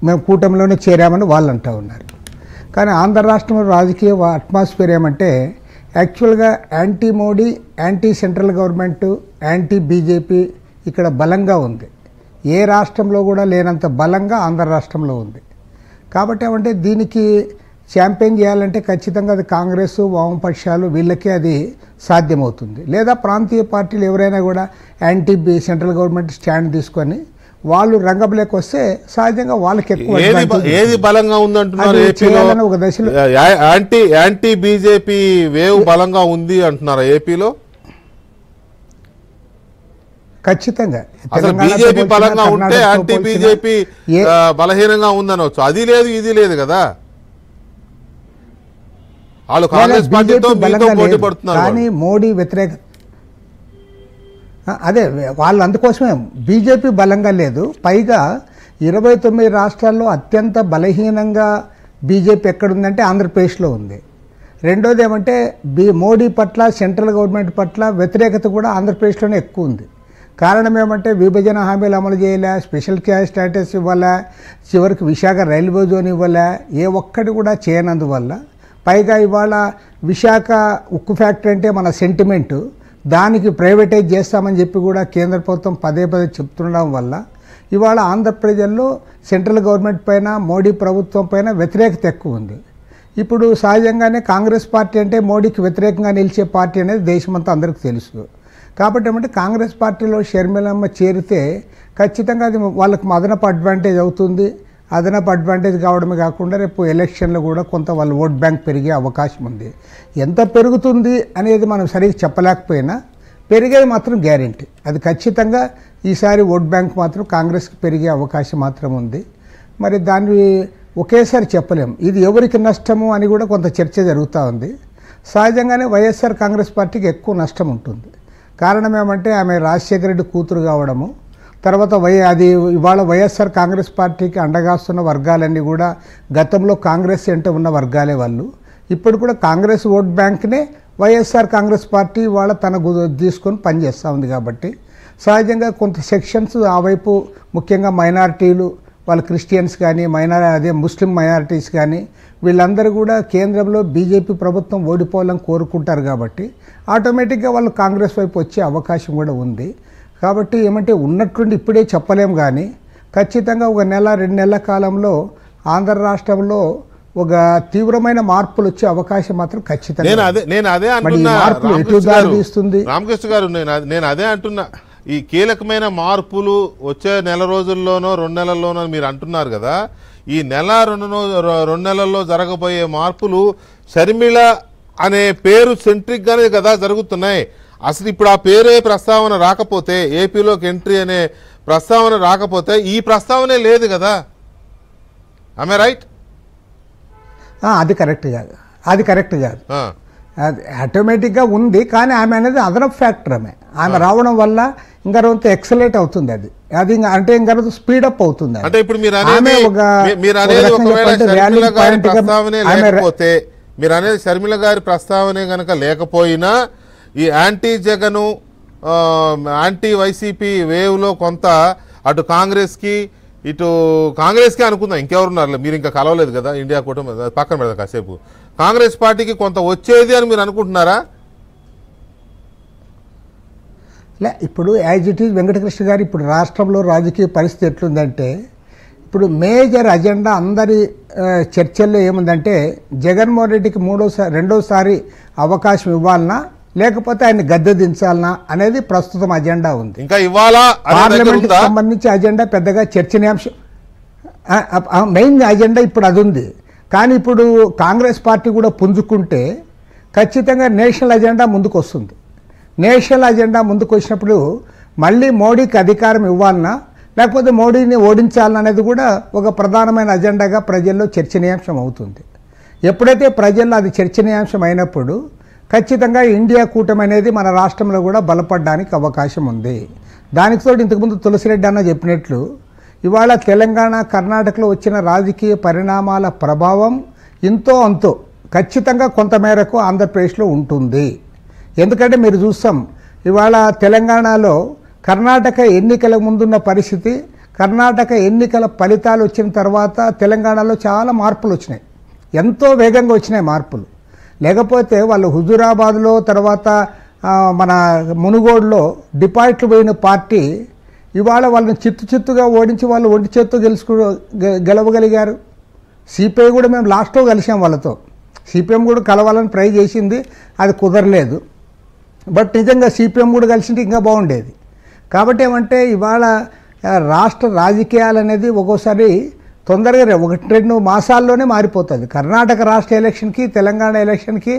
మేము కూటమిలోనే చేరామని వాళ్ళు అంటూ ఉన్నారు. కానీ ఆంధ్ర రాష్ట్రంలో రాజకీయ అట్మాస్ఫియర్ ఏమంటే యాక్చువల్గా anti Modi, anti central government, anti BJP ఇక్కడ బలంగా ఉంది. ఏ రాష్ట్రంలో కూడా లేనంత బలంగా ఆంధ్ర రాష్ట్రంలో ఉంది. కాబట్టి ఏమంటే దీనికి ఛాంపియన్ చేయాలంటే ఖచ్చితంగా అది కాంగ్రెస్, వామపక్షాలు వీళ్ళకే అది సాధ్యమవుతుంది. లేదా ప్రాంతీయ పార్టీలు ఎవరైనా కూడా యాంటీ సెంట్రల్ గవర్నమెంట్ స్టాండ్ తీసుకొని వాళ్ళు రంగంలోకి వస్తే సహజంగా వాళ్ళకి ఎక్కువ ఏది బలంగా ఉందంటున్నారు ఏపీలో? ఒక దశలో యాంటీ బీజేపీ వేవ్ బలంగా ఉంది అంటున్నారా ఏపీలో? ఖచ్చితంగా అసలు బీజేపీ బలంగా ఉంటే యాంటీ బీజేపీ బలహీనంగా ఉందనవచ్చు. అది లేదు, ఇది లేదు కదా. వాళ్ళు కాంగ్రెస్ పార్టీతో పోటీ పడుతున్నారు. కానీ మోడీ వ్యతిరేక అదే వాళ్ళు అందుకోసమే బీజేపీ బలంగా లేదు. పైగా 29 రాష్ట్రాల్లో అత్యంత బలహీనంగా బీజేపీ ఎక్కడుందంటే ఆంధ్రప్రదేశ్లో ఉంది. రెండోది ఏమంటే మోడీ పట్ల, సెంట్రల్ గవర్నమెంట్ పట్ల వ్యతిరేకత కూడా ఆంధ్రప్రదేశ్లోనే ఎక్కువ ఉంది. కారణం ఏమంటే విభజన హామీలు అమలు చేయలే, స్పెషల్ క్యాష్ స్టేటస్ ఇవ్వాలా, చివరికి విశాఖ రైల్వే జోన్ ఇవ్వాలా, ఏ ఒక్కటి కూడా చేయనందువల్ల, పైగా ఇవాళ విశాఖ ఉక్కు ఫ్యాక్టరీ అంటే మన సెంటిమెంటు, దానికి ప్రైవేటైజ్ చేస్తామని చెప్పి కూడా కేంద్ర ప్రభుత్వం పదే చెప్తుండడం వల్ల ఇవాళ ఆంధ్రప్రదేశ్లో సెంట్రల్ గవర్నమెంట్ పైన, మోడీ ప్రభుత్వం పైన వ్యతిరేకత ఎక్కువ ఉంది. ఇప్పుడు సహజంగానే కాంగ్రెస్ పార్టీ అంటే మోడీకి వ్యతిరేకంగా నిలిచే పార్టీ అనేది దేశమంతా అందరికీ తెలుసు. కాబట్టి ఏమంటే కాంగ్రెస్ పార్టీలో షర్మిలమ్మ చేరితే ఖచ్చితంగా అది వాళ్ళకి అదనపు అడ్వాంటేజ్ అవుతుంది. అదనపు అడ్వాంటేజ్ కావడమే కాకుండా రేపు ఎలక్షన్లో కూడా కొంత వాళ్ళ ఓట్ బ్యాంక్ పెరిగే అవకాశం ఉంది. ఎంత పెరుగుతుంది అనేది మనం సరిగ్గా చెప్పలేకపోయినా పెరిగేది మాత్రం గ్యారెంటీ. అది ఖచ్చితంగా ఈసారి ఓట్ బ్యాంక్ మాత్రం కాంగ్రెస్కి పెరిగే అవకాశం మాత్రం ఉంది. మరి దాన్ని ఒకేసారి చెప్పలేం. ఇది ఎవరికి నష్టము అని కూడా కొంత చర్చ జరుగుతూ ఉంది. సహజంగానే వైఎస్ఆర్ కాంగ్రెస్ పార్టీకి ఎక్కువ నష్టం ఉంటుంది. కారణం ఏమంటే ఆమె రాజశేఖర రెడ్డి కూతురు కావడము, తర్వాత అది ఇవాళ వైఎస్ఆర్ కాంగ్రెస్ పార్టీకి అండగాస్తున్న వర్గాలన్నీ కూడా గతంలో కాంగ్రెస్ అంటే ఉన్న వర్గాలే వాళ్ళు. ఇప్పుడు కూడా కాంగ్రెస్ ఓట్ బ్యాంక్నే వైఎస్ఆర్ కాంగ్రెస్ పార్టీ ఇవాళ తన తీసుకొని పనిచేస్తూ ఉంది. కాబట్టి సహజంగా కొంత సెక్షన్స్ ఆ వైపు, ముఖ్యంగా మైనారిటీలు, వాళ్ళు క్రిస్టియన్స్ కానీ ముస్లిం మైనారిటీస్ కానీ వీళ్ళందరూ కూడా కేంద్రంలో బీజేపీ ప్రభుత్వం ఓడిపోవాలని కోరుకుంటారు. కాబట్టి ఆటోమేటిక్గా వాళ్ళు కాంగ్రెస్ వైపు వచ్చే అవకాశం కూడా ఉంది. కాబట్టి ఏమంటే ఉన్నట్టుండి ఇప్పుడే చెప్పలేం, కానీ ఖచ్చితంగా ఒక నెల 2 నెలల కాలంలో ఆంధ్ర రాష్ట్రంలో ఒక తీవ్రమైన మార్పులు వచ్చే అవకాశం మాత్రం ఖచ్చితంగా. నేను అదే అంటున్నా రామకృష్ణ గారు, నేను అదే అంటున్నా. ఈ కీలకమైన మార్పులు వచ్చే నెల రోజుల్లోనో 2 నెలల్లోనో మీరు అంటున్నారు కదా. ఈ నెల 2 నెలల్లో జరగబోయే మార్పులు షర్మిల అనే పేరు సెంట్రిక్ గానే కదా జరుగుతున్నాయి. అసలు ఇప్పుడు ఆ పేరే ప్రస్తావన రాకపోతే, ఏపీలోకి ఎంట్రీ అనే ప్రస్తావన రాకపోతే ఈ ప్రస్తావనే లేదు కదా. ఆమె రైట్? అది కరెక్ట్ కాదు. అది ఆటోమేటిక్గా ఉంది. కానీ ఆమె అనేది అదనపు ఫ్యాక్టర్. ఆమె రావడం వల్ల ఇంకా కొంత ఎక్సలేట్ అవుతుంది. అది అంటే ఇంకా స్పీడప్ అవుతుంది. అంటే ఇప్పుడు మీరు అనేది షర్మిల గారి ప్రస్తావనే కనుక లేకపోయినా ఈ యాంటీ జగను, యాంటీ వైసీపీ వేవ్లో కొంత అటు కాంగ్రెస్కి అనుకుందాం. ఇంకెవరున్నారు? మీరు ఇంకా కలవలేదు కదా ఇండియా కూటమి, పక్కన పెడతా కాసేపు. కాంగ్రెస్ పార్టీకి కొంత వచ్చేది అని మీరు అనుకుంటున్నారా? ఇప్పుడు యాజ్ ఇట్ ఈజ్ వెంకటకృష్ణ గారు, ఇప్పుడు రాష్ట్రంలో రాజకీయ పరిస్థితి ఎట్లుందంటే, ఇప్పుడు మేజర్ అజెండా అందరి చర్చల్లో ఏముందంటే జగన్మోహన్ రెడ్డికి రెండోసారి అవకాశం ఇవ్వాలనా లేకపోతే ఆయన గద్దె దించాలనా అనేది ప్రస్తుతం అజెండా ఉంది. ఇంకా ఇవ్వాలా? పార్లమెంట్ సంబంధించి అజెండా పెద్దగా చర్చనీయాంశం, మెయిన్ అజెండా ఇప్పుడు అది ఉంది. కానీ ఇప్పుడు కాంగ్రెస్ పార్టీ కూడా పుంజుకుంటే ఖచ్చితంగా నేషనల్ అజెండా ముందుకు వస్తుంది. నేషనల్ అజెండా ముందుకు వచ్చినప్పుడు మళ్ళీ మోడీకి అధికారం ఇవ్వాలన్నా లేకపోతే మోడీని ఓడించాలనేది కూడా ఒక ప్రధానమైన అజెండాగా ప్రజల్లో చర్చనీయాంశం అవుతుంది. ఎప్పుడైతే ప్రజల్లో అది చర్చనీయాంశం అయినప్పుడు ఖచ్చితంగా ఇండియా కూటమి అనేది మన రాష్ట్రంలో కూడా బలపడడానికి అవకాశం ఉంది. దానికి తోడు ఇంతకుముందు తులసిరెడ్డి అన్న చెప్పినట్లు ఇవాళ తెలంగాణ, కర్ణాటకలో వచ్చిన రాజకీయ పరిణామాల ప్రభావం ఇంతో అంతో ఖచ్చితంగా కొంతమేరకు ఆంధ్రప్రదేశ్లో ఉంటుంది. ఎందుకంటే మీరు చూస్తాం ఇవాళ తెలంగాణలో కర్ణాటక ఎన్నికల ముందున్న పరిస్థితి కర్ణాటక ఎన్నికల ఫలితాలు వచ్చిన తర్వాత తెలంగాణలో చాలా మార్పులు వచ్చినాయి, ఎంతో వేగంగా వచ్చినాయి మార్పులు. లేకపోతే వాళ్ళు హుజూరాబాద్లో తర్వాత మన మునుగోడులో డిపాజిట్లు పోయిన పార్టీ ఇవాళ వాళ్ళని చిత్తుగా ఓడించి వాళ్ళు ఒంటి చేత్తో గెలవగలిగారు. సిపిఐ కూడా మేము లాస్ట్లో కలిసాం వాళ్ళతో, సిపిఎం కూడా కలవాలని ట్రై చేసింది, అది కుదరలేదు. బట్ నిజంగా సిపిఎం కూడా కలిసింటే ఇంకా బాగుండేది. కాబట్టి ఏమంటే ఇవాళ రాష్ట్ర రాజకీయాలు అనేది ఒక్కోసారి తొందరగా 1-2 మాసాల్లోనే మారిపోతుంది. కర్ణాటక రాష్ట్ర ఎలక్షన్కి తెలంగాణ ఎలక్షన్కి